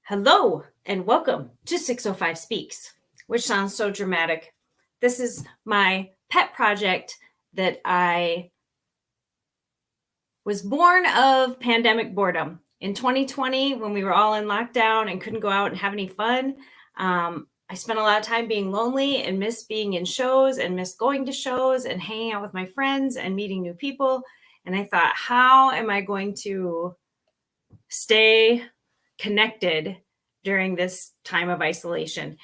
Hello and welcome to 605 Speaks, which sounds so dramatic. This is my pet project that I was born of pandemic boredom. In 2020, when we were all in lockdown and couldn't go out and have any fun, I spent a lot of time being lonely and missed being in shows and missed going to shows and hanging out with my friends and meeting new people. And I thought, how am I going to stay connected during this time of isolation?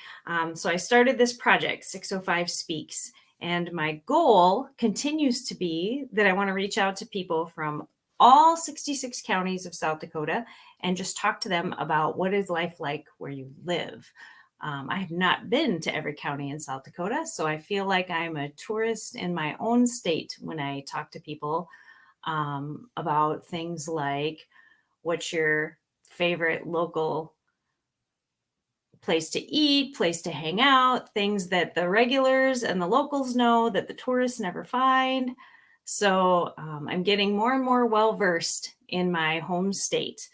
So I started this project, 605 Speaks. And my goal continues to be that I want to reach out to people from all 66 counties of South Dakota and just talk to them about what is life like where you live. I have not been to every county in South Dakota, so I feel like I'm a tourist in my own state when I talk to people about things like what's your favorite local place to eat, place to hang out, things that the regulars and the locals know that the tourists never find. So I'm getting more and more well-versed in my home state.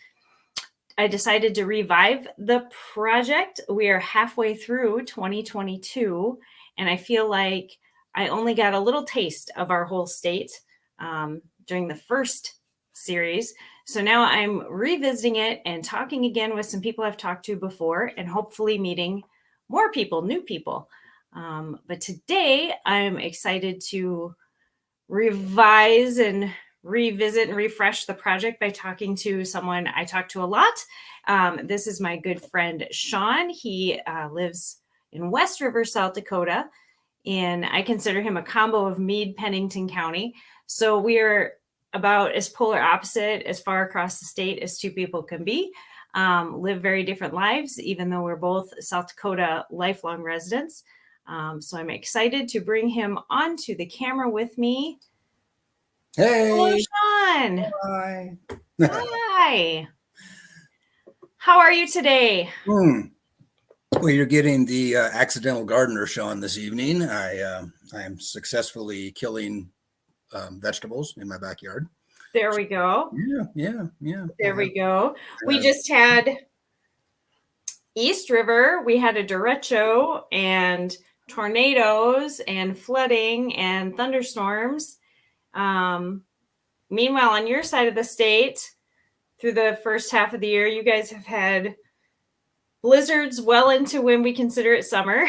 I decided to revive the project. We are halfway through 2022, and I feel like I only got a little taste of our whole state during the first series. So now I'm revisiting it and talking again with some people I've talked to before and hopefully meeting more people, new people. But today I'm excited to revise and revisit and refresh the project by talking to someone I talk to a lot. This is my good friend, Shawn. He lives in West River, South Dakota, and I consider him a combo of Meade Pennington County. So we're about as polar opposite as far across the state as two people can be, live very different lives, even though we're both South Dakota lifelong residents. So I'm excited to bring him onto the camera with me. Hey. Hello, Shawn. Hi. Hi. How are you today? Well, you're getting the accidental gardener, Shawn, this evening. I am successfully killing vegetables in my backyard. There we go. Yeah. There we go. We just had East River. We had a derecho and tornadoes and flooding and thunderstorms. Meanwhile, on your side of the state, through the first half of the year, you guys have had blizzards well into when we consider it summer.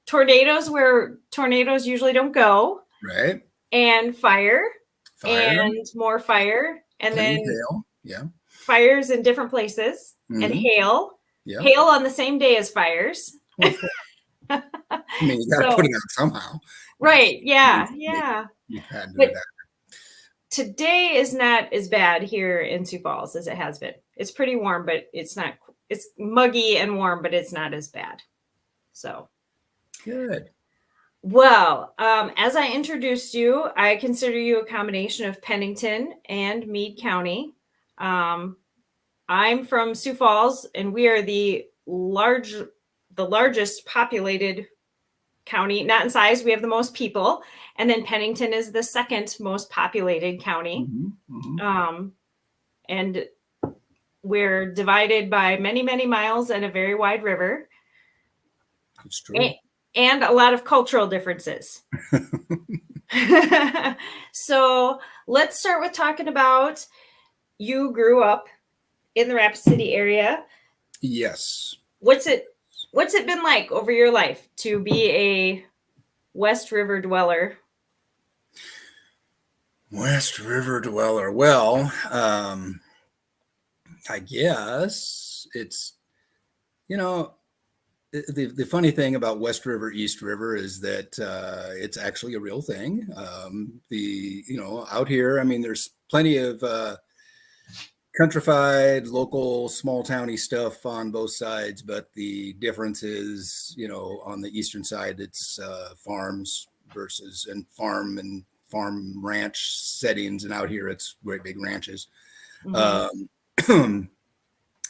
Tornadoes where tornadoes usually don't go. Right. And fire. And more fire. And then hail. Yeah. Fires in different places. And hail. Yeah. Hail on the same day as fires. I mean, you got to put it out somehow. Right. Yeah. You've had to do that. Today is not as bad here in Sioux Falls as it has been. It's pretty warm, but it's muggy and warm, but it's not as bad. So good. Well, as I introduced you, I consider you a combination of Pennington and Meade County. I'm from Sioux Falls, and we are the largest populated county, not in size. We have the most people, and then Pennington is the second most populated county. And we're divided by many, many miles and a very wide river. That's true. And a lot of cultural differences. So let's start with talking about you grew up in the Rapid City area. Yes. What's it been like over your life to be a West River dweller? West River dweller. Well, I guess it's, the funny thing about West River, East River is that it's actually a real thing. Out here, I mean, there's plenty of countrified, local, small towny stuff on both sides, but the difference is, on the eastern side, it's farms versus farm ranch settings, and out here it's great big ranches.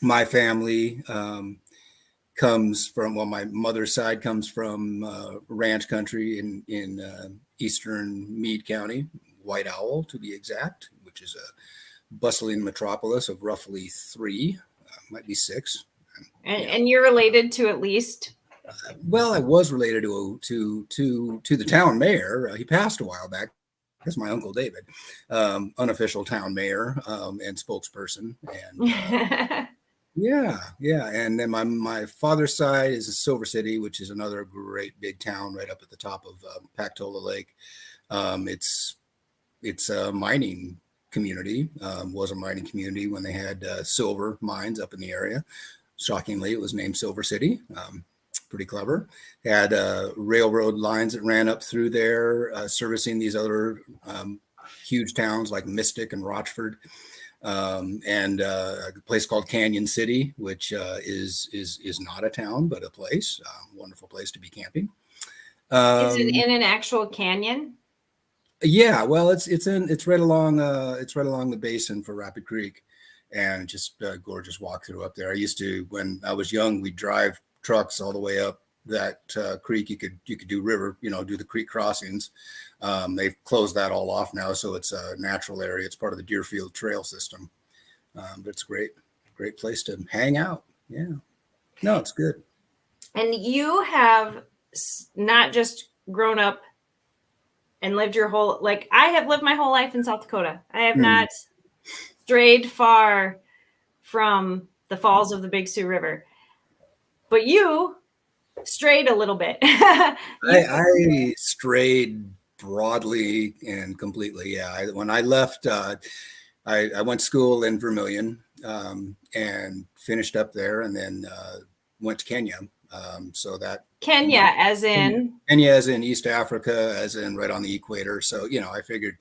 My family comes from, my mother's side comes from ranch country in eastern Meade County, White Owl to be exact, which is a bustling metropolis of roughly 3, might be 6. And you're related to at least. Well, I was related to the town mayor. He passed a while back. That's my uncle David, unofficial town mayor and spokesperson. And yeah. And then my father's side is Silver City, which is another great big town right up at the top of Pactola Lake. It's a mining community. Was a mining community when they had silver mines up in the area. Shockingly, it was named Silver City. Pretty clever. Had railroad lines that ran up through there, servicing these other huge towns like Mystic and Rochford, and a place called Canyon City, which is not a town but a place. Wonderful place to be camping. Is it in an actual canyon? Yeah, well, it's right along the basin for Rapid Creek, and just a gorgeous walk through up there. I used to, when I was young, we'd drive trucks all the way up that creek. You could do river, do the creek crossings. They've closed that all off now, so it's a natural area. It's part of the Deerfield Trail system, but it's a great place to hang out. Yeah, no, it's good. And you have not just grown up and lived your whole, like I have lived my whole life in South Dakota. I have not strayed far from the falls of the Big Sioux River. But you strayed a little bit. I strayed broadly and completely. Yeah. When I left, I went to school in Vermilion and finished up there, and then went to Kenya. So that Kenya, as in East Africa, as in right on the equator. So, I figured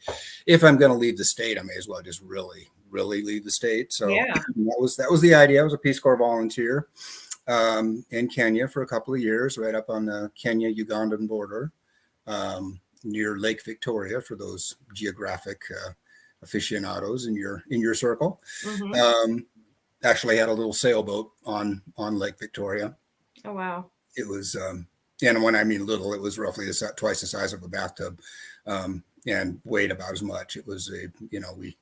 if I'm going to leave the state, I may as well just really leave the state. So yeah. that was the idea. I was a Peace Corps volunteer in Kenya for a couple of years, right up on the Kenya-Ugandan border, near Lake Victoria, for those geographic aficionados in your circle. Mm-hmm. Actually had a little sailboat on Lake Victoria. Oh, wow. It was, and when I mean little, it was roughly twice the size of a bathtub, and weighed about as much. It was we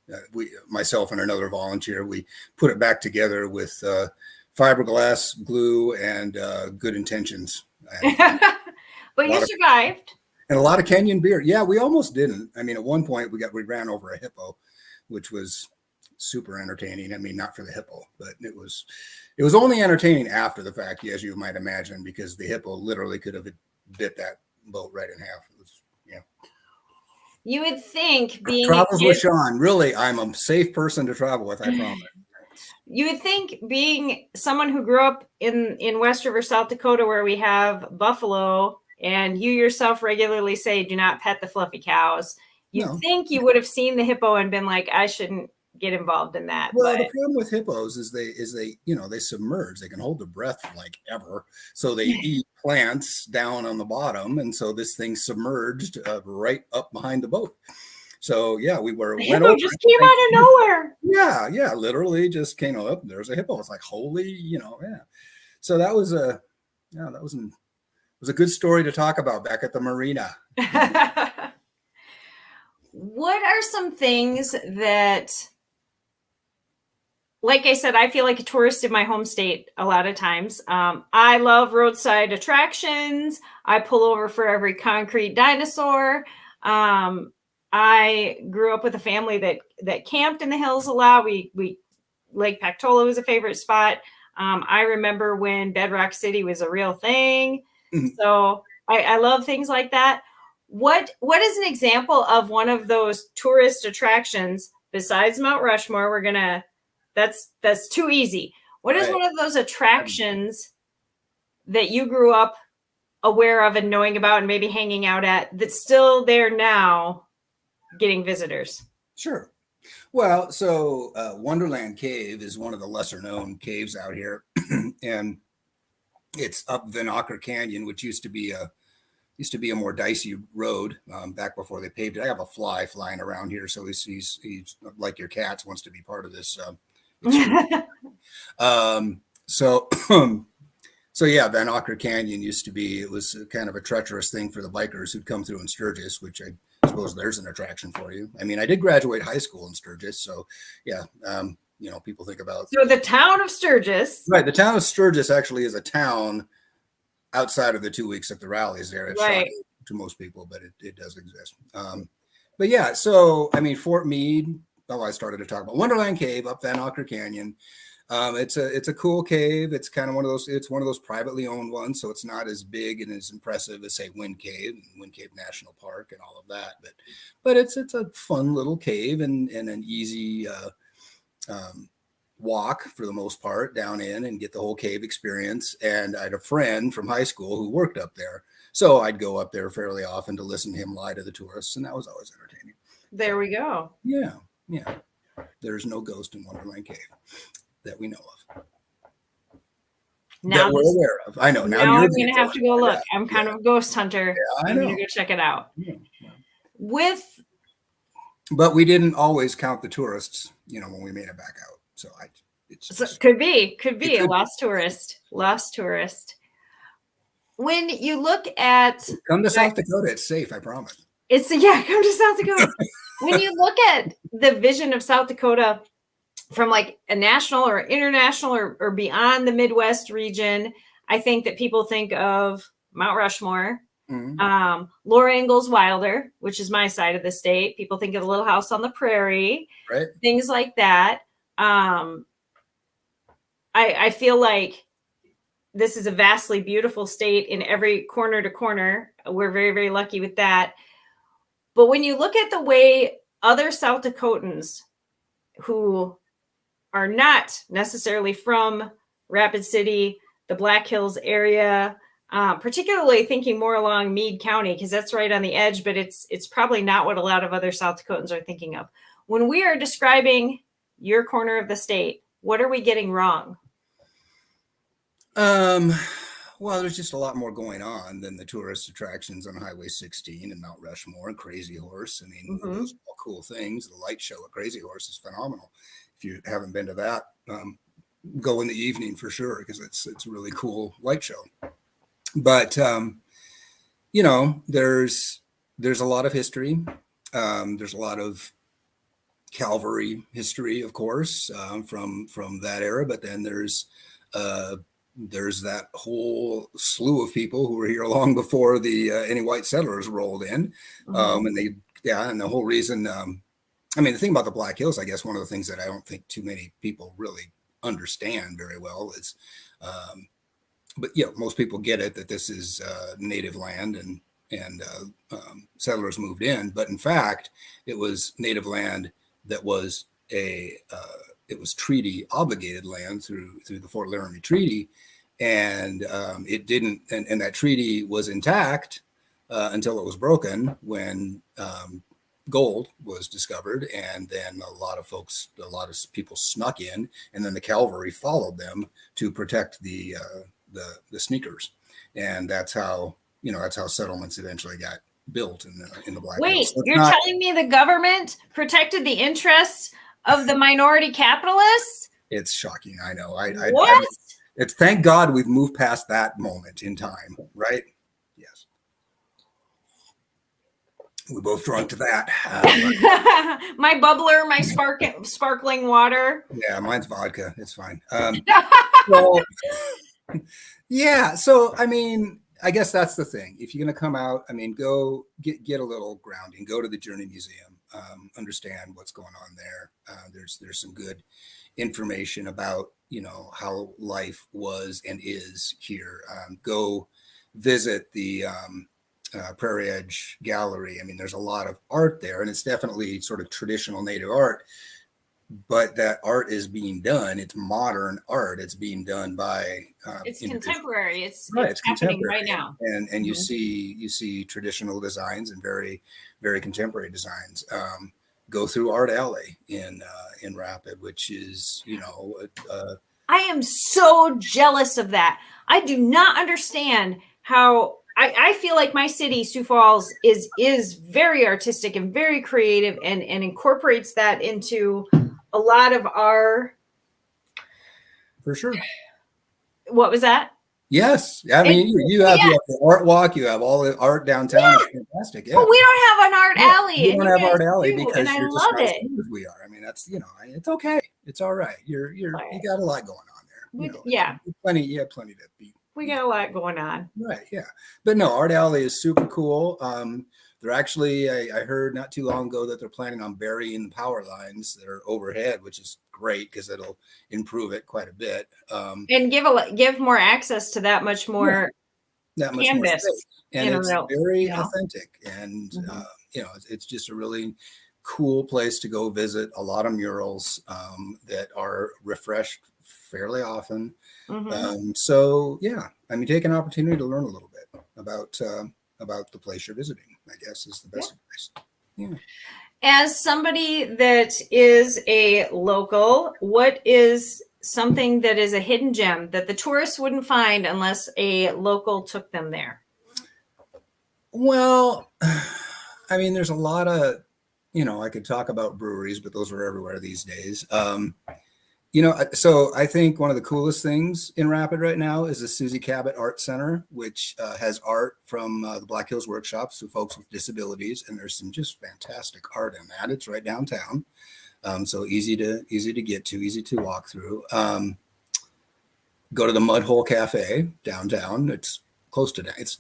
myself and another volunteer, we put it back together with fiberglass, glue, and good intentions. But you survived. And a lot of Kenyan beer. Yeah, we almost didn't. I mean, at one point we ran over a hippo, which was super entertaining. I mean, not for the hippo, but it was only entertaining after the fact, as you might imagine, because the hippo literally could have bit that boat right in half. It was, You would think being travels with Shawn. Really, I'm a safe person to travel with, I promise. You would think, being someone who grew up in West River, South Dakota, where we have buffalo, and you yourself regularly say, do not pet the fluffy cows. You'd think you would have seen the hippo and been like, I shouldn't get involved in that. Well, the problem with hippos is they submerge. They can hold their breath like ever. So they eat plants down on the bottom. And so this thing submerged right up behind the boat. So yeah, the hippo just came out of nowhere. Yeah, literally just came up. There's a hippo. It's like, holy, yeah. So that was a good story to talk about back at the marina. What are some things that, like I said, I feel like a tourist in my home state a lot of times. I love roadside attractions. I pull over for every concrete dinosaur. I grew up with a family that camped in the hills a lot. Lake Pactola was a favorite spot. I remember when Bedrock City was a real thing. Mm-hmm. So I love things like that. What is an example of one of those tourist attractions besides Mount Rushmore? That's too easy. What is one of those attractions that you grew up aware of and knowing about and maybe hanging out at that's still there now, getting visitors? Sure. Well, so Wonderland Cave is one of the lesser known caves out here. And it's up Vinacher Canyon, which used to be a more dicey road back before they paved it. I have a fly flying around here, so he's like your cats, wants to be part of this. So yeah, Vinacher Canyon used to be. It was kind of a treacherous thing for the bikers who'd come through in Sturgis, which I suppose there's an attraction for you. I mean, I did graduate high school in Sturgis, so yeah. People think about the town of Sturgis. Right, the town of Sturgis actually is a town outside of the 2 weeks at the rallies there. It's shocking to most people, but it does exist. But yeah, so I mean, Fort Meade. Oh, I started to talk about Wonderland Cave up Van Ocker Canyon. It's a cool cave. It's kind of one of those. It's one of those privately owned ones, so it's not as big and as impressive as say Wind Cave National Park and all of that. But it's a fun little cave and an easy walk for the most part down in and get the whole cave experience. And I had a friend from high school who worked up there, so I'd go up there fairly often to listen to him lie to the tourists, and that was always entertaining. There we go. Yeah. There's no ghost in Wonderland Cave that we know of. Now that we're aware of. I know. Now I'm going to have to go look. I'm kind of a ghost hunter. Yeah, I'm going to go check it out. Yeah. But we didn't always count the tourists, when we made it back out. So could be a lost tourist. When you look at come to South Dakota, it's safe, I promise. Come to South Dakota. When you look at the vision of South Dakota from like a national or international or beyond the Midwest region, I think that people think of Mount Rushmore, Laura Ingalls Wilder, which is my side of the state. People think of the Little House on the Prairie, right? Things like that. I feel like this is a vastly beautiful state in every corner to corner. We're very, very lucky with that. But when you look at the way other South Dakotans who are not necessarily from Rapid City, the Black Hills area, particularly thinking more along Meade County, because that's right on the edge, but it's probably not what a lot of other South Dakotans are thinking of. When we are describing your corner of the state, what are we getting wrong? Well, there's just a lot more going on than the tourist attractions on Highway 16 and Mount Rushmore and Crazy Horse. I mean, those are all cool things. The light show at Crazy Horse is phenomenal. If you haven't been to that, go in the evening for sure, because it's a really cool light show. But there's a lot of history. There's a lot of cavalry history, of course, from that era. But then there's that whole slew of people who were here long before any white settlers rolled in, and the whole reason. The thing about the Black Hills, I guess, one of the things that I don't think too many people really understand very well is, but most people get it that this is native land and settlers moved in, but in fact, it was native land that was it was treaty obligated land through the Fort Laramie Treaty, and it didn't, and that treaty was intact until it was broken when gold was discovered, and then a lot of people snuck in, and then the cavalry followed them to protect the sneakers, and that's how settlements eventually got built in the Black Hills. Wait, so you're telling me the government protected the interests of the minority capitalists? It's shocking. I know. What? It's thank God we've moved past that moment in time, right? Yes. We both drunk to that. My bubbler, my sparkling water. Yeah, mine's vodka. It's fine. So I guess that's the thing. If you're going to come out, go get a little grounding. Go to the Journey Museum. Understand what's going on there. There's some good information about how life was and is here. Go visit the Prairie Edge Gallery. There's a lot of art there, and it's definitely sort of traditional Native art. But that art is being done. It's modern art. It's being done by. It's contemporary. It's contemporary happening right now. And you see traditional designs and very, very contemporary designs. Go through Art Alley in Rapid, which is I am so jealous of that. I do not understand how. I feel like my city, Sioux Falls, is very artistic and very creative and incorporates that into a lot of our. For sure. What was that? Yes. I mean, you have the art walk, you have all the art downtown. It's fantastic. Yeah. But we don't have an art alley. You and don't you have guys art alley do, because and I you're just love not as it. good as we are. I mean, that's, it's okay. It's all right. You got a lot going on there. Yeah. You have plenty to be. We got a lot going on. Right. Yeah. But no, art alley is super cool. They're actually, I heard not too long ago that they're planning on burying the power lines that are overhead, which is great because it'll improve it quite a bit. And give more access to that much more that much canvas. more space. And it's very authentic. And, it's just a really cool place to go visit. A lot of murals that are refreshed fairly often. So, yeah, I mean, take an opportunity to learn a little bit about the place you're visiting, I guess, is the best advice. Yeah. As somebody that is a local, what is something that is a hidden gem that the tourists wouldn't find unless a local took them there? Well, I mean, there's a lot of, I could talk about breweries, but those are everywhere these days. So I think one of the coolest things in Rapid right now is the Susie Cabot Art Center, which has art from the Black Hills Workshops for folks with disabilities. And there's some just fantastic art in that. It's right downtown. So easy to get to, easy to walk through. Go to the Mud Hole Cafe downtown. It's close to that. It's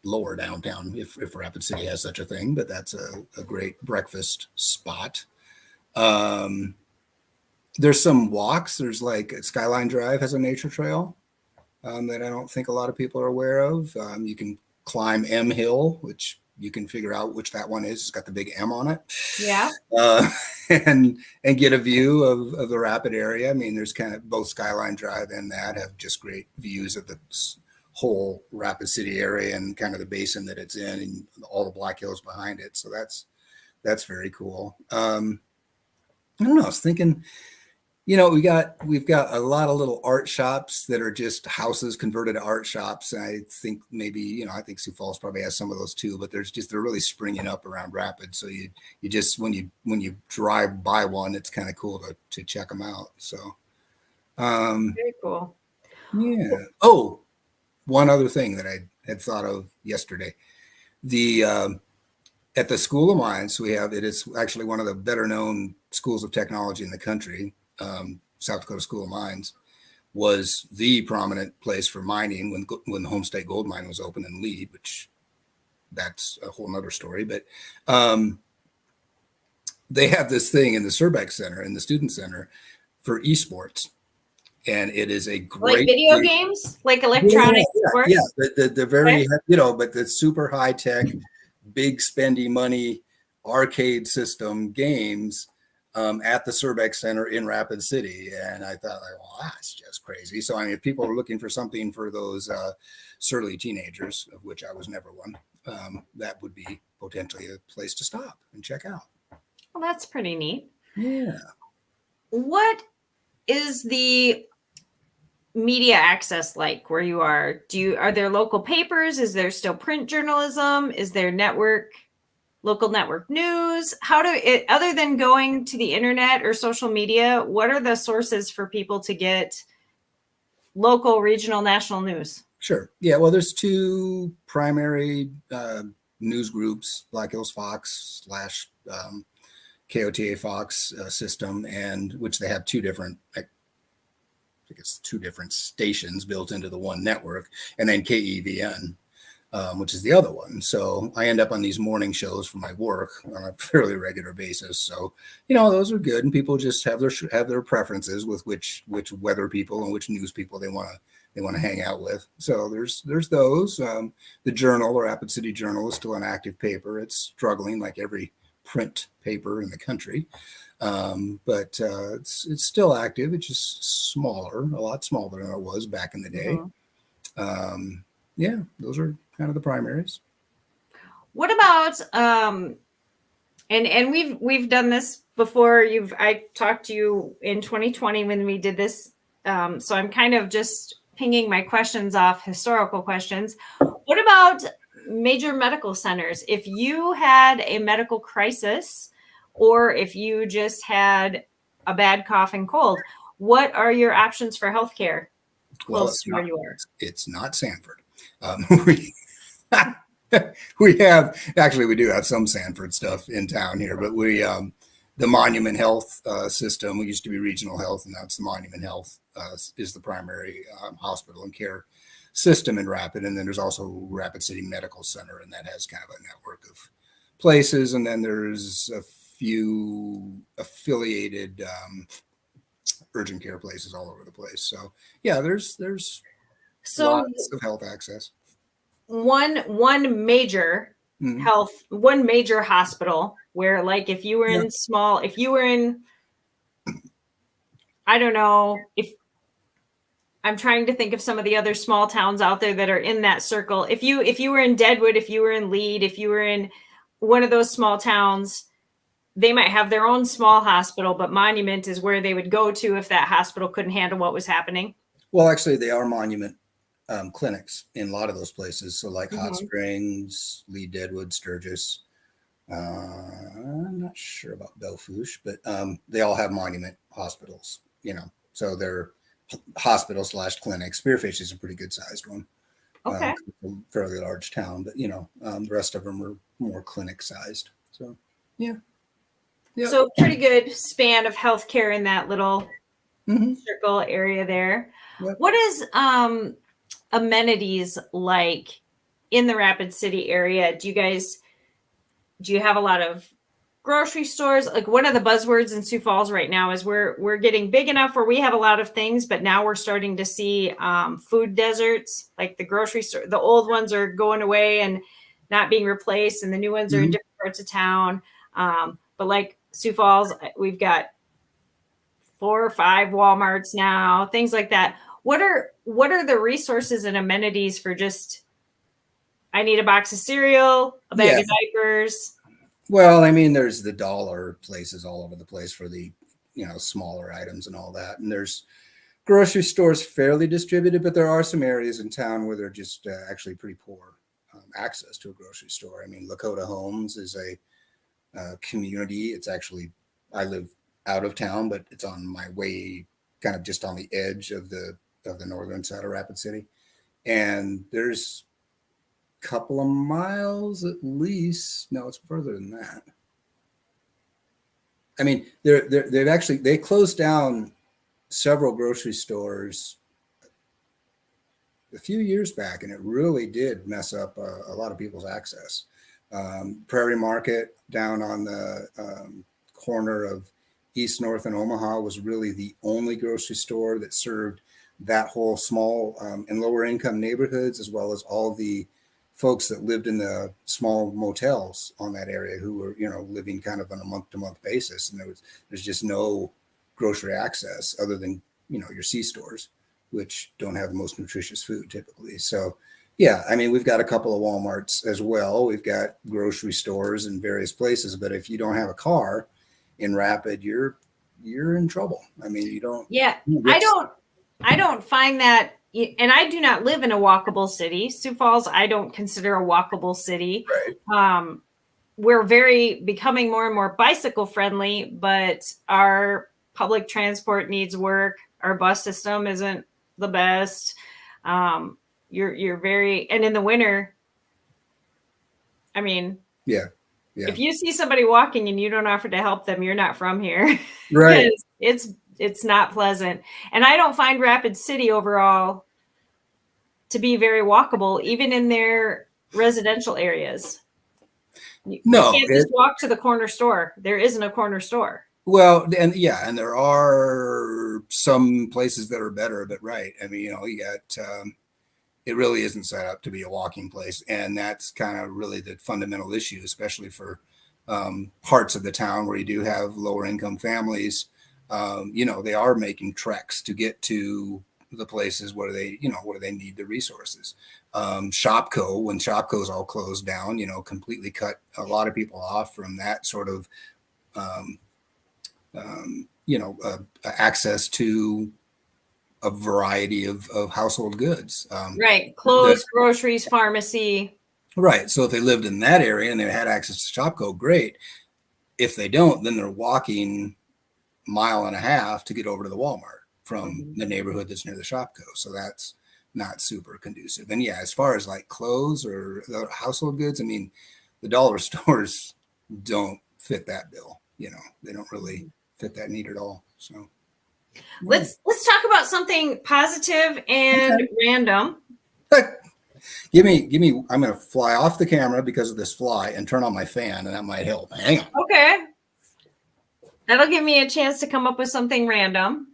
lower downtown if Rapid City has such a thing, but that's a great breakfast spot. There's some walks. There's like Skyline Drive has a nature trail that I don't think a lot of people are aware of. You can climb M Hill, which you can figure out which that one is. It's got the big M on it. Yeah. And get a view of the Rapid area. I mean, there's kind of both Skyline Drive and that have just great views of the whole Rapid City area and kind of the basin that it's in and all the Black Hills behind it. So that's very cool. I don't know. I was thinking, we've got a lot of little art shops that are just houses converted to art shops. And I think maybe, I think Sioux Falls probably has some of those too, but they're really springing up around Rapid. So you just, when you drive by one, it's kind of cool to check them out. So, very cool. Yeah. Oh, one other thing that I had thought of yesterday, at the School of Mines, it is actually one of the better known schools of technology in the country. South Dakota School of Mines was the prominent place for mining when the Homestake Gold Mine was open in Leade, which that's a whole nother story. But they have this thing in the Surbeck Center, in the Student Center, for esports. And it is a great like video games, like electronic sports. Yeah, the very but the super high tech, big spendy money arcade system games at the Surbeck Center in Rapid City. And I thought, well, that's just crazy. So I mean, if people are looking for something for those surly teenagers, of which I was never one, that would be potentially a place to stop and check out. Well, that's pretty neat. Yeah. What is the media access like where you are? Are there local papers? Is there still print journalism? Is there local network news? Other than going to the internet or social media, what are the sources for people to get local, regional, national news? Sure. Yeah. Well, there's two primary news groups, Black Hills Fox / KOTA Fox system, and which they have two different stations built into the one network, and then KEVN, which is the other one. So I end up on these morning shows for my work on a fairly regular basis. So, those are good. And people just have their preferences with which weather people and which news people they want to hang out with. So there's those. The Journal, the Rapid City Journal, is still an active paper. It's struggling like every print paper in the country. But it's still active. It's just smaller, a lot smaller than it was back in the day. Yeah, those are kind of the primaries. What about and we've done this before. I talked to you in 2020 when we did this. So I'm kind of just pinging my questions off historical questions. What about major medical centers? If you had a medical crisis, or if you just had a bad cough and cold, what are your options for healthcare? Well, close to where you are? it's not Sanford. We, we have, actually, we do have some Sanford stuff in town here, but the Monument Health system, we used to be Regional Health, and that's the Monument Health is the primary hospital and care system in Rapid. And then there's also Rapid City Medical Center, and that has kind of a network of places. And then there's a few affiliated urgent care places all over the place. So yeah, there's So lots of health access. one major one major hospital where, like, if you were in I don't know, if I'm trying to think of some of the other small towns out there that are in that circle. If you were in Deadwood, if you were in Leade, if you were in one of those small towns, they might have their own small hospital, but Monument is where they would go to if that hospital couldn't handle what was happening. Well, actually, they are Monument clinics in a lot of those places. So like Hot Springs, Leade, Deadwood, Sturgis. I'm not sure about Belfouche, but they all have Monument hospitals, so they're hospital / clinic. Spearfish is a pretty good sized one. Okay. Fairly large town, but the rest of them are more clinic sized. So yeah. Yep. So pretty good span of healthcare in that little circle area there. Yep. What is amenities like in the Rapid City area? Do you have a lot of grocery stores? Like, one of the buzzwords in Sioux Falls right now is we're getting big enough where we have a lot of things, but now we're starting to see food deserts. Like, the grocery store, the old ones are going away and not being replaced, and the new ones are in different parts of town. But like Sioux Falls, we've got 4 or 5 Walmarts now, things like that. What are the resources and amenities for just, I need a box of cereal, a bag of diapers? Well, I mean, there's the dollar places all over the place for the, smaller items and all that. And there's grocery stores fairly distributed, but there are some areas in town where they're just actually pretty poor access to a grocery store. I mean, Lakota Homes is a community. It's actually, I live out of town, but it's on my way, kind of just on the edge of the northern side of Rapid City. And there's couple of miles at least. No, it's further than that. I mean, they closed down several grocery stores a few years back, and it really did mess up a lot of people's access. Prairie Market down on the corner of East, North, and Omaha was really the only grocery store that served that whole small and lower income neighborhoods, as well as all the folks that lived in the small motels on that area who were, living kind of on a month-to-month basis. And there's just no grocery access other than, your C stores, which don't have the most nutritious food typically. So yeah, I mean, we've got a couple of Walmarts as well. We've got grocery stores in various places, but if you don't have a car in Rapid, you're in trouble. I mean, you don't. Yeah, I don't find that. And I do not live in a walkable city. Sioux Falls, I don't consider a walkable city. Right. We're becoming more and more bicycle friendly, but our public transport needs work. Our bus system isn't the best. You're very, and in the winter, I mean, yeah. If you see somebody walking and you don't offer to help them, you're not from here. Right. It's not pleasant. And I don't find Rapid City overall to be very walkable, even in their residential areas. You can't just walk to the corner store. There isn't a corner store. Well, and there are some places that are better, but right. I mean, you got, it really isn't set up to be a walking place. And that's kind of really the fundamental issue, especially for parts of the town where you do have lower income families. They are making treks to get to the places where they need the resources. Shopco, when Shopco's all closed down, completely cut a lot of people off from that sort of, access to a variety of household goods. Right. Clothes, groceries, pharmacy. Right. So if they lived in that area and they had access to Shopco, great. If they don't, then they're walking 1.5 miles to get over to the Walmart. from the neighborhood that's near the Shopco. So that's not super conducive. And yeah, as far as like clothes or household goods, I mean, the dollar stores don't fit that bill. They don't really fit that need at all. So let's talk about something positive and random. Give me, I'm going to fly off the camera because of this fly and turn on my fan, and that might help. Hang on. Okay. That'll give me a chance to come up with something random.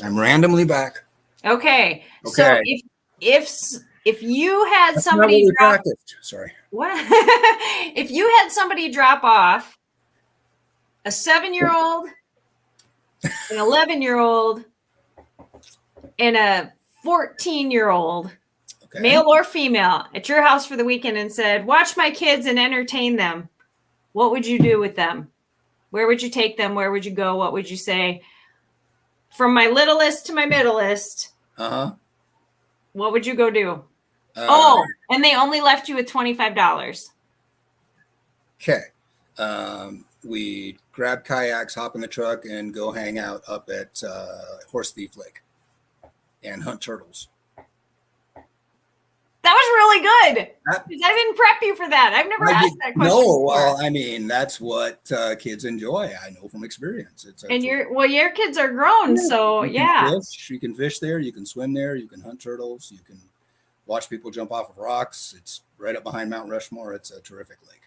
I'm randomly back. Okay. So if you had somebody Sorry. What? If you had somebody drop off a 7-year-old, an 11-year-old, and a 14-year-old, male or female, at your house for the weekend and said, watch my kids and entertain them, what would you do with them? Where would you take them? Where would you go? What would you say? From my littlest to my middlest, what would you go do? And they only left you with $25. Okay. We grab kayaks, hop in the truck, and go hang out up at Horse Thief Lake and hunt turtles. That was really good. I didn't prep you for that. I've never asked that question. No, well, I mean, that's what kids enjoy. I know from experience. Your kids are grown, so yeah. You can fish there. You can swim there. You can hunt turtles. You can watch people jump off of rocks. It's right up behind Mount Rushmore. It's a terrific lake.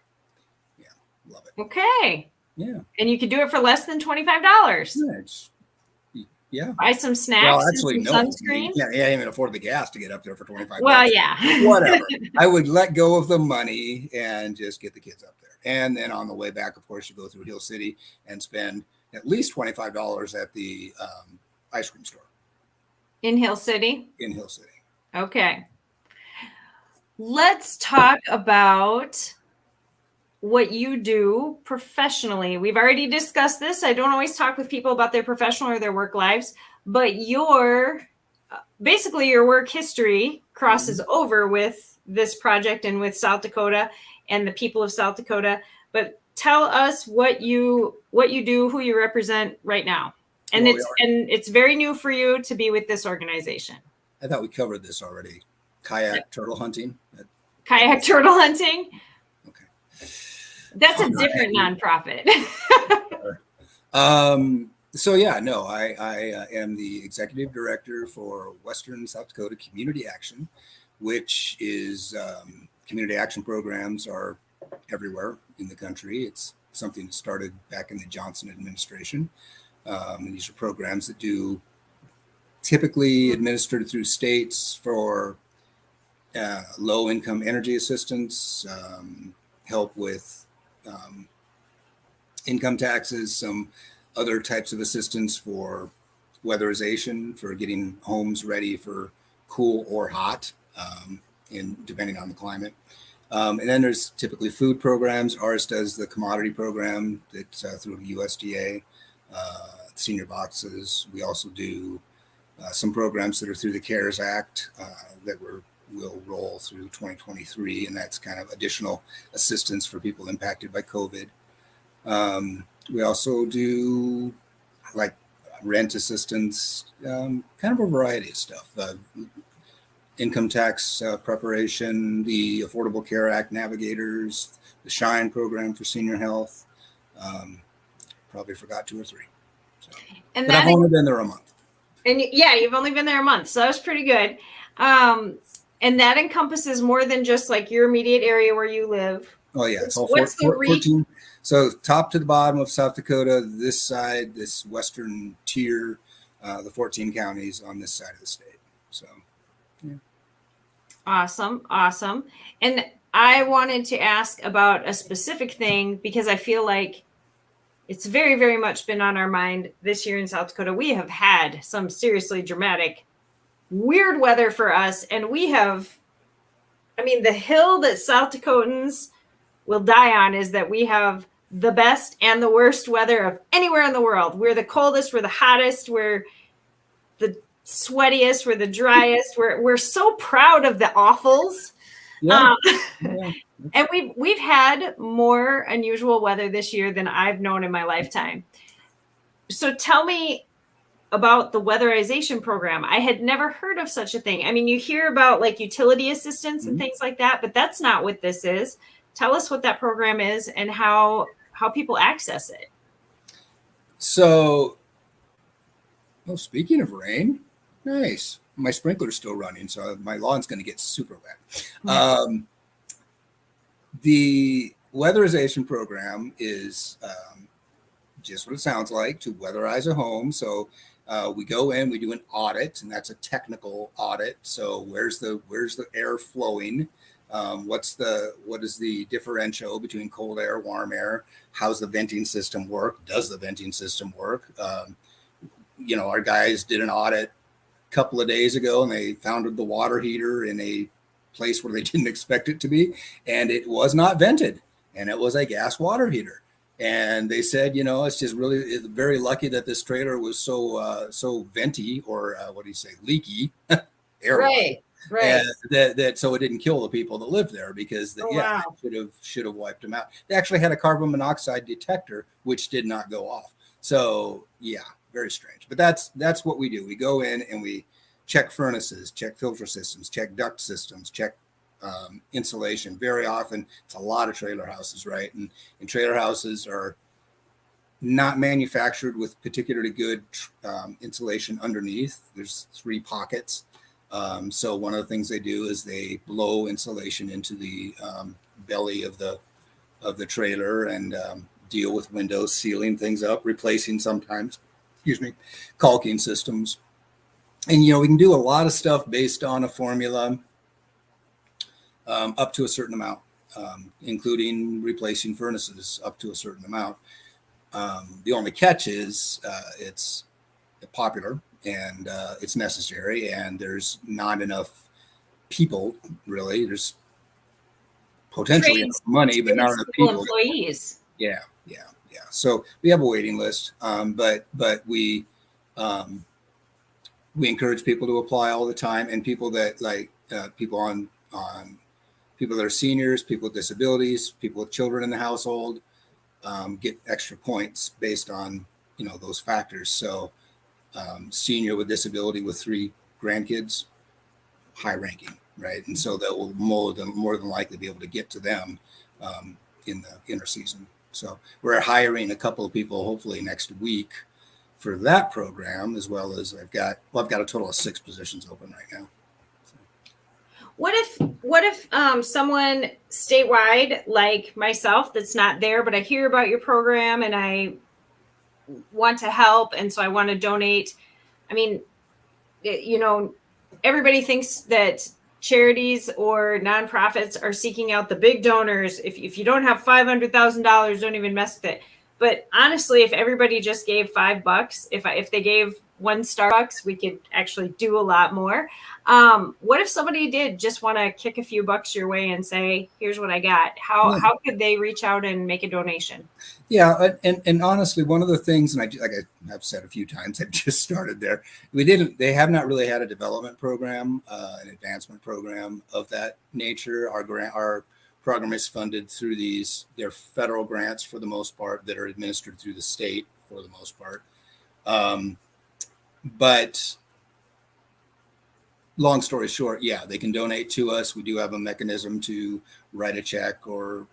Yeah, love it. Okay. Yeah. And you could do it for less than $25. Yeah. Buy some snacks. Well, actually, and no. Sunscreen. Yeah, I didn't even afford the gas to get up there for $25. Well, yeah. Whatever. I would let go of the money and just get the kids up there. And then on the way back, of course, you go through Hill City and spend at least $25 at the ice cream store. In Hill City? In Hill City. Okay. Let's talk about what you do professionally. We've already discussed this. I don't always talk with people about their professional or their work lives, but basically your work history crosses over with this project and with South Dakota and the people of South Dakota. But tell us what you do, who you represent right now. And it's very new for you to be with this organization. I thought we covered this already. Kayak turtle hunting. Kayak turtle hunting. Okay. That's a different nonprofit. So yeah, no, I am the executive director for Western South Dakota Community Action, which is community action programs are everywhere in the country. It's something that started back in the Johnson administration. And these are programs that do typically administered through states for low-income energy assistance, help with income taxes, some other types of assistance for weatherization, for getting homes ready for cool or hot, depending on the climate. And then there's typically food programs. Ours does the commodity program that's through the USDA, senior boxes. We also do some programs that are through the CARES Act that will roll through 2023, and that's kind of additional assistance for people impacted by COVID. We also do like rent assistance, kind of a variety of stuff. Income tax preparation, the Affordable Care Act navigators, the SHINE program for senior health. Probably forgot 2 or 3. So, but I've only been there a month. And yeah, you've only been there a month, so that was pretty good. And that encompasses more than just like your immediate area where you live. Oh yeah, it's all 14. So top to the bottom of South Dakota, this side, this western tier, the 14 counties on this side of the state. So, yeah. Awesome. And I wanted to ask about a specific thing because I feel like it's very, very much been on our mind this year in South Dakota. We have had some seriously dramatic, weird weather for us. And the hill that South Dakotans will die on is that we have the best and the worst weather of anywhere in the world. We're the coldest, we're the hottest, we're the sweatiest, we're the driest. We're so proud of the awfuls Yeah. Um, Yeah. and we've had more unusual weather this year than I've known in my lifetime. So tell me about the weatherization program. I had never heard of such a thing. I mean, you hear about like utility assistance and Mhm. things like that, but that's not what this is. Tell us what that program is and how people access it. So, oh, speaking of rain, nice. My sprinkler's still running, so my lawn's going to get super wet. The weatherization program is just what it sounds like, to weatherize a home. So we go in, we do an audit, and that's a technical audit. So where's the air flowing? What is the differential between cold air, warm air? How's the venting system work? Does the venting system work? Our guys did an audit a couple of days ago, and they found the water heater in a place where they didn't expect it to be, and it was not vented, and it was a gas water heater. And they said, it's just really very lucky that this trailer was so venty, or what do you say, leaky air, Right, and right. that so it didn't kill the people that lived there, because Oh, yeah, wow. it should have wiped them out. They actually had a carbon monoxide detector which did not go off. So yeah, very strange. But that's what we do. We go in and we check furnaces, check filter systems, check duct systems, check insulation. Very often, it's a lot of trailer houses, right? And trailer houses are not manufactured with particularly good insulation underneath. There's 3 pockets. So one of the things they do is they blow insulation into the belly of the trailer, and deal with windows, sealing things up, replacing sometimes, caulking systems. And we can do a lot of stuff based on a formula, up to a certain amount, including replacing furnaces up to a certain amount. The only catch is it's popular, and it's necessary, and there's not enough people, really. There's potentially enough money, but not enough Tradespeople people. employees. Yeah, yeah, yeah. So we have a waiting list, but um, we encourage people to apply all the time, and people that people on people that are seniors, people with disabilities, people with children in the household, get extra points based on those factors. So senior with disability with 3 grandkids, high ranking, right? And so that will more than likely be able to get to them in the inner season. So we're hiring a couple of people hopefully next week for that program, as well as I've got a total of 6 positions open right now. What if someone statewide like myself that's not there, but I hear about your program and I want to help, and so I want to donate. I mean, everybody thinks that charities or nonprofits are seeking out the big donors. If you don't have $500,000, don't even mess with it. But honestly, if everybody just gave $5, if they gave 1 Starbucks, we could actually do a lot more. What if somebody did just want to kick a few bucks your way and say, "Here's what I got"? Yeah. How could they reach out and make a donation? Yeah, and honestly, one of the things, and like I've said a few times, I've just started there. They have not really had a development program, an advancement program of that nature. Our program is funded through they're federal grants for the most part, that are administered through the state for the most part. But long story short, yeah, they can donate to us. We do have a mechanism to write a check or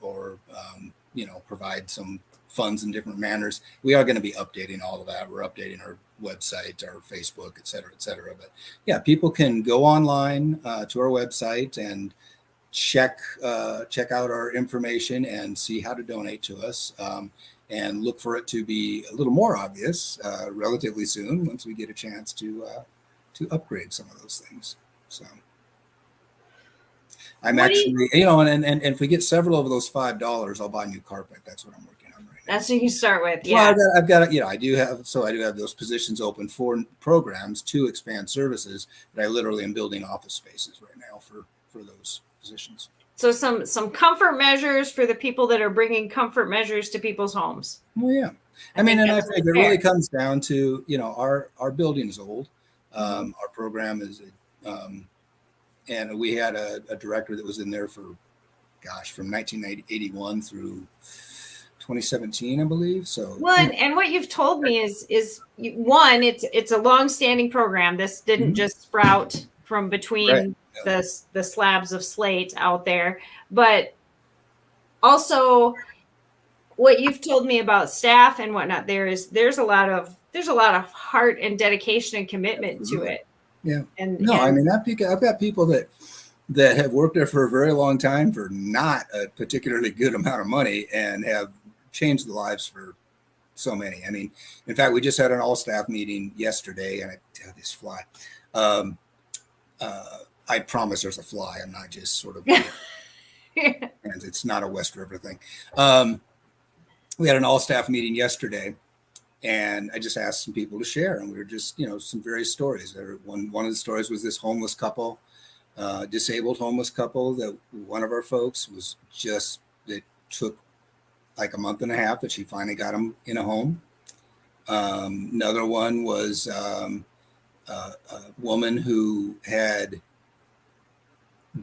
provide some funds in different manners. We are going to be updating all of that. We're updating our website, our Facebook, et cetera, et cetera. But yeah, people can go online to our website and check out our information and see how to donate to us, and look for it to be a little more obvious relatively soon, once we get a chance to upgrade some of those things. So I'm What do you actually, and if we get several of those $5, I'll buy new carpet. That's what I'm working on right now. That's what you start with. Well, Yeah. I've got, I do have those positions open for programs to expand services, but I literally am building office spaces right now for those positions. So some comfort measures for the people that are bringing comfort measures to people's homes. Well, yeah. I think think that's it fair. really comes down to, our building is old. Our program is, and we had a director that was in there for, from 1981 through 2017, I believe. So well, and what you've told me is one, it's a long-standing program. This didn't just sprout from between the slabs of slate out there, but also what you've told me about staff and whatnot. There's a lot of heart and dedication and commitment to it. Yeah. And I mean, I've got people that have worked there for a very long time for not a particularly good amount of money and have changed the lives for so many. I mean, in fact, we just had an all-staff meeting yesterday, and this fly. I promise there's a fly. I'm not just sort of, and it's not a West River thing. We had an all-staff meeting yesterday, and I just asked some people to share, and we were just, some various stories. One of the stories was this homeless couple, disabled homeless couple that one of our folks was it took like a month and a half that she finally got him in a home. Another one was a woman who had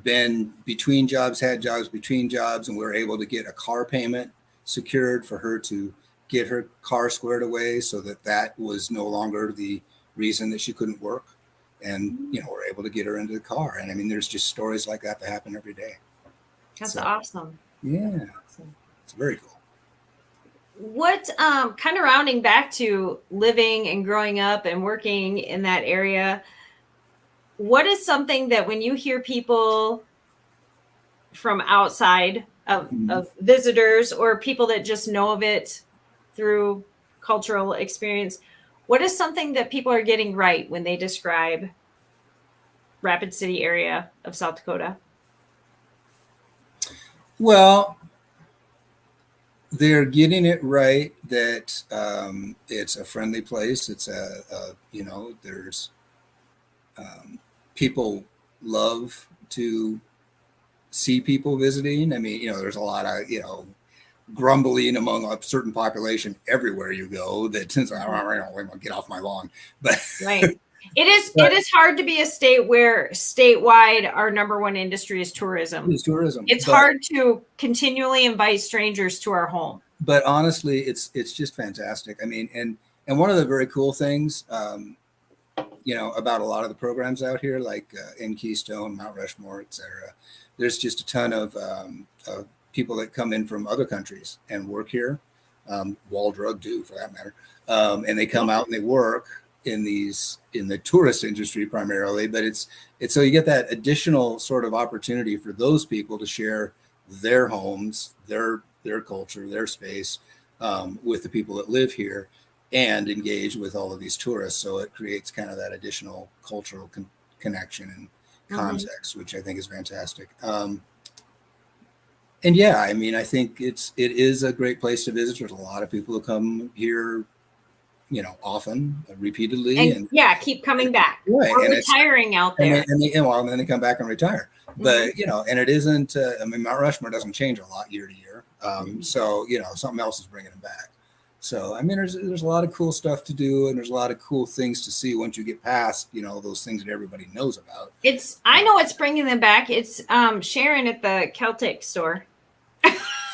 been between jobs, had jobs between jobs, and we were able to get a car payment secured for her to get her car squared away so that was no longer the reason that she couldn't work. And, we're able to get her into the car. And I mean, there's just stories like that happen every day. That's awesome. Yeah. It's very cool. What, kind of rounding back to living and growing up and working in that area, what is something that when you hear people from outside of visitors or people that just know of it through cultural experience, what is something that people are getting right when they describe Rapid City area of South Dakota? Well, they're getting it right that it's a friendly place. It's there's people love to see people visiting. I mean, there's a lot of, grumbling among a certain population everywhere you go that since I don't get off my lawn, but right. It is hard to be a state where statewide our number one industry is tourism. It's hard to continually invite strangers to our home. But honestly, it's just fantastic. I mean, and one of the very cool things, about a lot of the programs out here, like in Keystone, Mount Rushmore, etc. There's just a ton of people that come in from other countries and work here, Wall Drug too, for that matter, and they come out and they work in the tourist industry primarily. But it's so you get that additional sort of opportunity for those people to share their homes, their culture, their space with the people that live here and engage with all of these tourists. So it creates kind of that additional cultural connection and context, which I think is fantastic. And yeah, I mean, I think it is a great place to visit. There's a lot of people who come here, often, repeatedly, and keep coming back, right, or retiring out there, and then they come back and retire. But and it isn't. I mean, Mount Rushmore doesn't change a lot year to year. So something else is bringing them back. So I mean, there's a lot of cool stuff to do, and there's a lot of cool things to see once you get past those things that everybody knows about. I know it's bringing them back. It's Sharon at the Celtic store.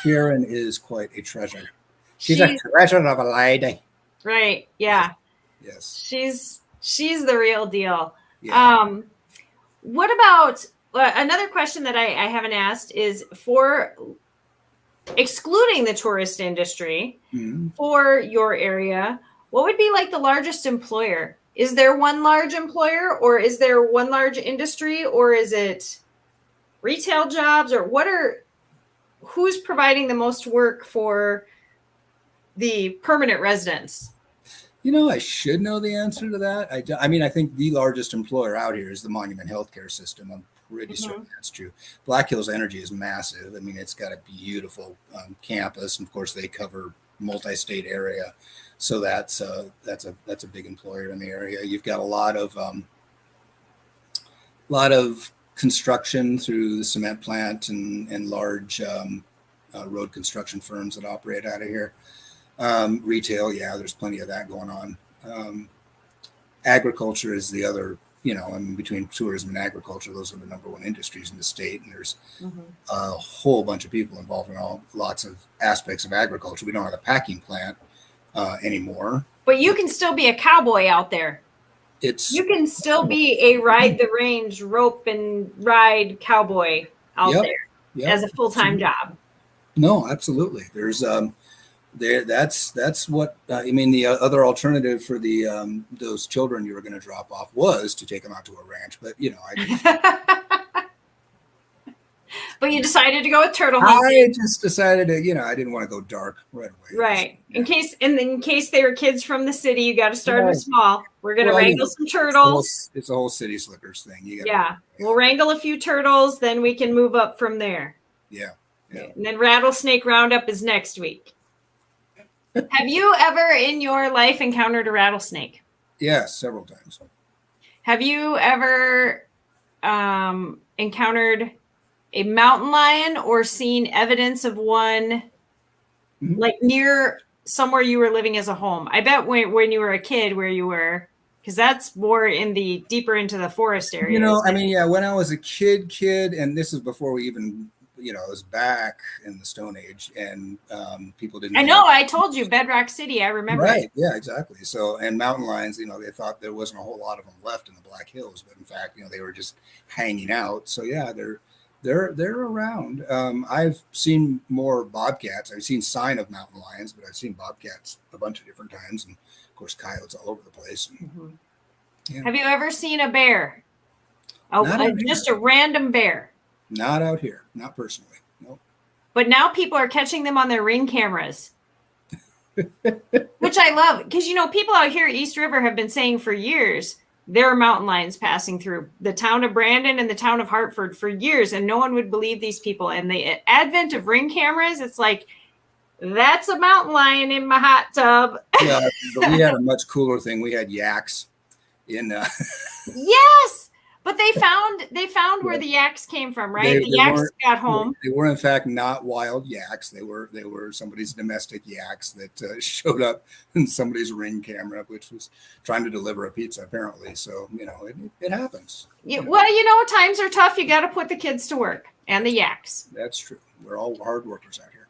Sharon is quite a treasure. She's a treasure of a lady. Right. Yeah. Yes. She's the real deal. Yeah. What about another question that I haven't asked is, for excluding the tourist industry for your area, what would be like the largest employer? Is there one large employer, or is there one large industry, or is it retail jobs, or who's providing the most work for the permanent residents? I should know the answer to that. I mean, I think the largest employer out here is the Monument Healthcare System. I'm pretty certain that's true. Black Hills Energy is massive. I mean, it's got a beautiful campus, and of course, they cover multi-state area, so that's a big employer in the area. You've got a lot of construction through the cement plant and large road construction firms that operate out of here. Retail, there's plenty of that going on. Agriculture is the other I mean, between tourism and agriculture, those are the number one industries in the state. And there's Mm-hmm. a whole bunch of people involved in lots of aspects of agriculture. We don't have a packing plant anymore. But you can still be a cowboy out there. You can still be a ride the range, rope and ride cowboy out there as a full-time job. No, absolutely. There's that's what I mean. The other alternative for the those children you were going to drop off was to take them out to a ranch, but But you decided to go with turtle hunting. I just decided to, I didn't want to go dark right away. Right. In case they were kids from the city, you got to start with small. We're going to wrangle some turtles. It's a whole city slickers thing. We'll wrangle a few turtles, then we can move up from there. Yeah. And then rattlesnake roundup is next week. Have you ever in your life encountered a rattlesnake? Yes, several times. Have you ever encountered a mountain lion or seen evidence of one like near somewhere you were living as a home? I bet when you were a kid where you were, because that's more deeper into the forest area. When I was a kid, and this is before we even, it was back in the Stone Age, and people didn't. I know. I told you, Bedrock City. I remember. Right. Yeah. Exactly. So, and mountain lions, they thought there wasn't a whole lot of them left in the Black Hills, but in fact, they were just hanging out. So yeah, they're around. I've seen more bobcats. I've seen sign of mountain lions, but I've seen bobcats a bunch of different times, and of course, coyotes all over the place. Have you ever seen a bear? Just a random bear? Not out here, not personally. No. But now people are catching them on their Ring cameras, which I love because people out here East River have been saying for years there are mountain lions passing through the town of Brandon and the town of Hartford for years, and no one would believe these people. And the advent of Ring cameras, it's like, that's a mountain lion in my hot tub. Yeah, but we had a much cooler thing. We had yaks in. Yes, but they found where the yaks came from, right? The yaks got home. They were in fact not wild yaks. They were somebody's domestic yaks that showed up in somebody's Ring camera, which was trying to deliver a pizza apparently. So it happens. Well, times are tough. You got to put the kids to work and the yaks. That's true. We're all hard workers out here.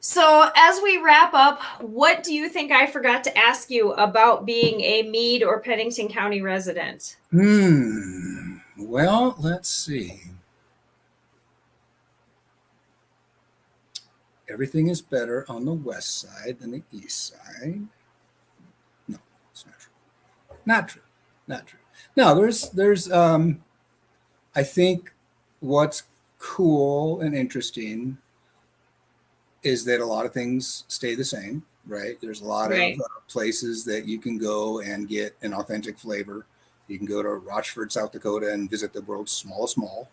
So as we wrap up, what do you think I forgot to ask you about being a Meade or Pennington County resident? Well, let's see. Everything is better on the west side than the east side. No, it's not true. Not true. No, there's I think what's cool and interesting is that a lot of things stay the same, right? There's a lot of places that you can go and get an authentic flavor. You can go to Rochford, South Dakota, and visit the world's smallest mall,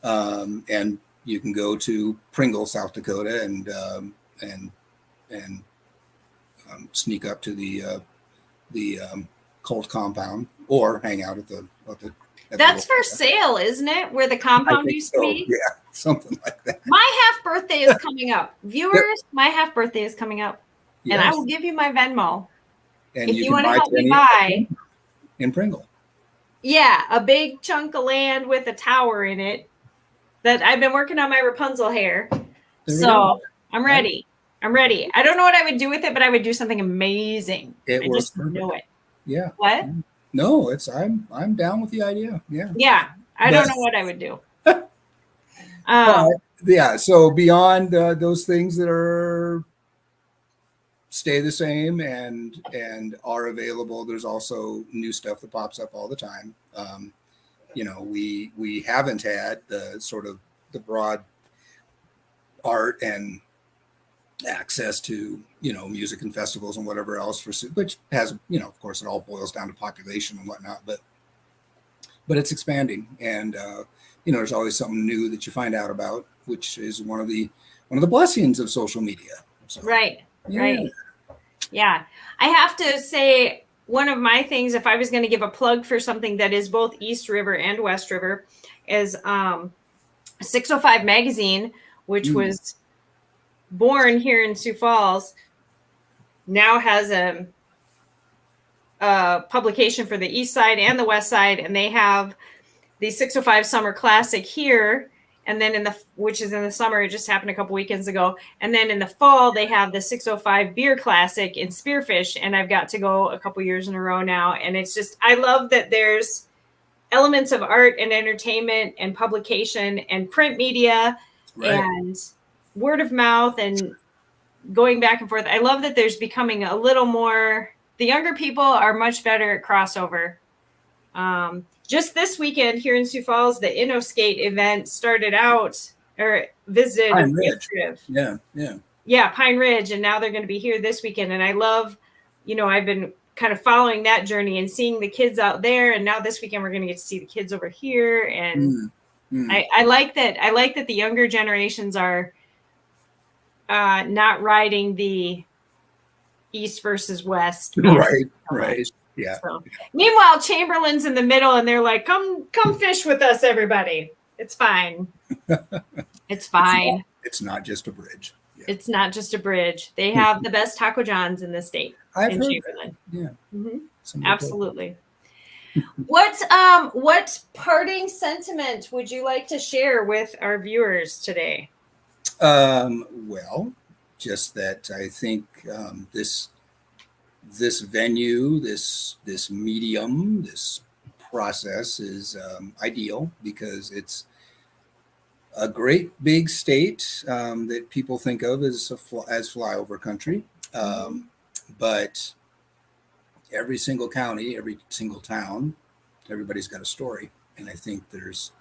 and you can go to Pringle, South Dakota, and sneak up to the cult compound, or hang out at the. That's for sale, isn't it? Where the compound used to be? Yeah, something like that. My half birthday is coming up. Viewers, my half birthday is coming up. Yes. And I will give you my Venmo. And if you want to help me buy. In Pringle. Yeah, a big chunk of land with a tower in it that I've been working on my Rapunzel hair. So I'm ready. I'm ready. I don't know what I would do with it, but I would do something amazing. I just know it. Yeah. What? No, I'm down with the idea. Yeah. Yeah. I don't know what I would do. Yeah. So beyond those things that stay the same and are available, there's also new stuff that pops up all the time. We haven't had the sort of the broad art and access to music and festivals and whatever else which has of course it all boils down to population and whatnot, but it's expanding, and there's always something new that you find out about, which is one of the blessings of social media. So, right. Yeah, I have to say, one of my things, if I was going to give a plug for something that is both East River and West River, is 605 magazine, which was born here in Sioux Falls, now has publication for the east side and the west side, and they have the 605 Summer Classic here, and then which is in the summer, it just happened a couple weekends ago, and then in the fall they have the 605 Beer Classic in Spearfish, and I've got to go a couple years in a row now, and it's just, I love that there's elements of art and entertainment and publication and print media and word of mouth and going back and forth. I love that there's becoming a little more, the younger people are much better at crossover. Just this weekend here in Sioux Falls, the InnoSkate event started out or visited Pine Ridge. Yeah, Pine Ridge, and now they're going to be here this weekend. And I love, I've been kind of following that journey and seeing the kids out there, and now this weekend we're going to get to see the kids over here. And I like that. I like that the younger generations are not riding the East versus West. Right. Yeah. So, meanwhile, Chamberlain's in the middle, and they're like, "Come fish with us, everybody. It's fine. It's fine. It's not just a bridge. Yeah. It's not just a bridge. They have the best Taco Johns in the state in Chamberlain. Yeah, absolutely. What parting sentiment would you like to share with our viewers today? Well, just that I think this venue, this medium, this process is ideal because it's a great big state that people think of as flyover country. But every single county, every single town, everybody's got a story. And I think there's,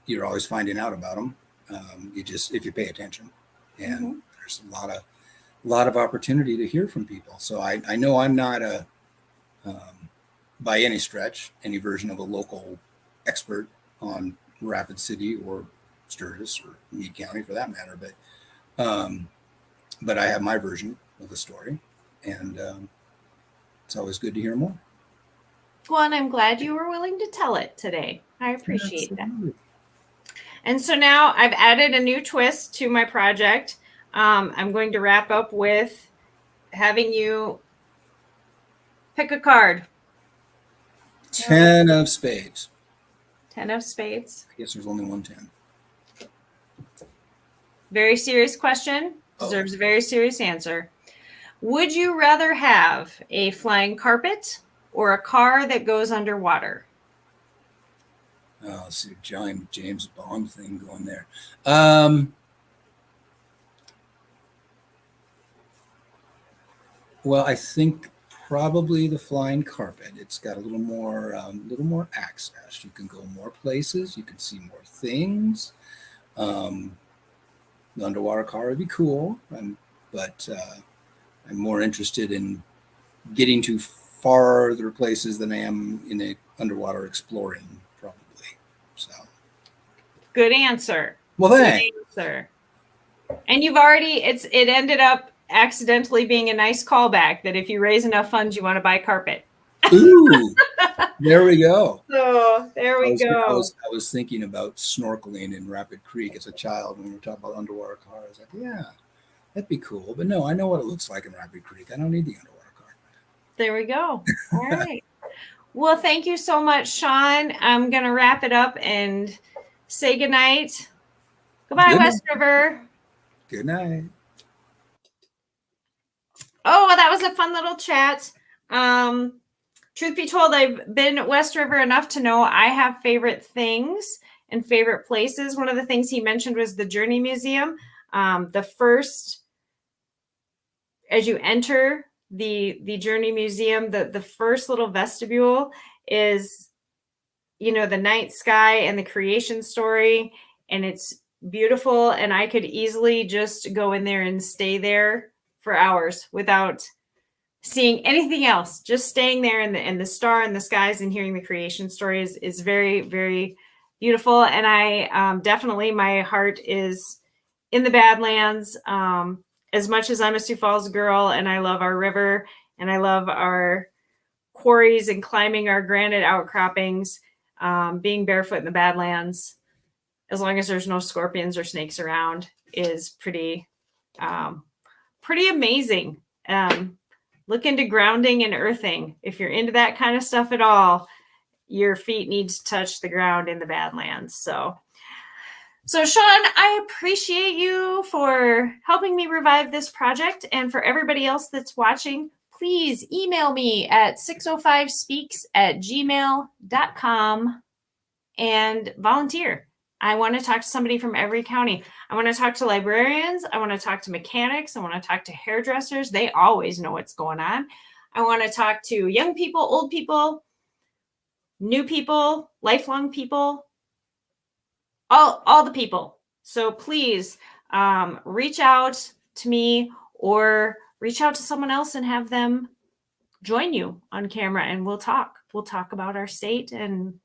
you're always finding out about them. If you pay attention, and there's a lot of opportunity to hear from people. So I know I'm not by any stretch, any version of a local expert on Rapid City or Sturgis or Meade County for that matter, but I have my version of the story, and it's always good to hear more. Well, and I'm glad you were willing to tell it today. I appreciate that. And so now I've added a new twist to my project. I'm going to wrap up with having you pick a card. 10 of spades. 10 of spades. I guess there's only one 10. Very serious question. Deserves a very serious answer. Would you rather have a flying carpet or a car that goes underwater? Oh, see, James Bond thing going there. Well, I think probably the flying carpet. It's got a little more access. You can go more places. You can see more things. The underwater car would be cool, but I'm more interested in getting to farther places than I am in a underwater exploring, probably. So, good answer. Well, thanks. Good answer. And you've already it ended up accidentally being a nice callback that if you raise enough funds, you want to buy carpet. Ooh, there we go. So there we go. I was thinking about snorkeling in Rapid Creek as a child when we were talking about underwater car. I was like, yeah, that'd be cool. But no, I know what it looks like in Rapid Creek. I don't need the underwater car. There we go. All right. Well, thank you so much, Shawn. I'm going to wrap it up and say goodnight. Goodbye, West River. Good night. Oh, well, that was a fun little chat. Truth be told, I've been at West River enough to know I have favorite things and favorite places. One of the things he mentioned was the Journey Museum. The first, as you enter the Journey Museum, the first little vestibule is, the night sky and the creation story, and it's beautiful. And I could easily just go in there and stay there for hours without seeing anything else. Just staying there and the star in the skies and hearing the creation story is very, very beautiful. And I definitely, my heart is in the Badlands. As much as I'm a Sioux Falls girl and I love our river and I love our quarries and climbing our granite outcroppings, being barefoot in the Badlands, as long as there's no scorpions or snakes around, is pretty amazing. look into grounding and earthing. If you're into that kind of stuff at all, your feet need to touch the ground in the Badlands. So Shawn, I appreciate you for helping me revive this project. And for everybody else that's watching, please email me at 605speaks@gmail.com and volunteer. I want to talk to somebody from every county. I want to talk to librarians. I want to talk to mechanics. I want to talk to hairdressers. They always know what's going on. I want to talk to young people, old people, new people, lifelong people, all the people. So please reach out to me or reach out to someone else and have them join you on camera, and we'll talk. We'll talk about our state and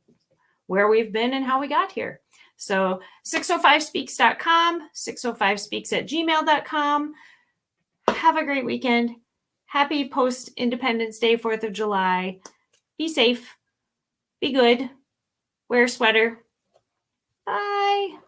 where we've been and how we got here. So 605speaks.com, 605speaks@gmail.com. Have a great weekend. Happy post-Independence Day, 4th of July. Be safe. Be good. Wear a sweater. Bye.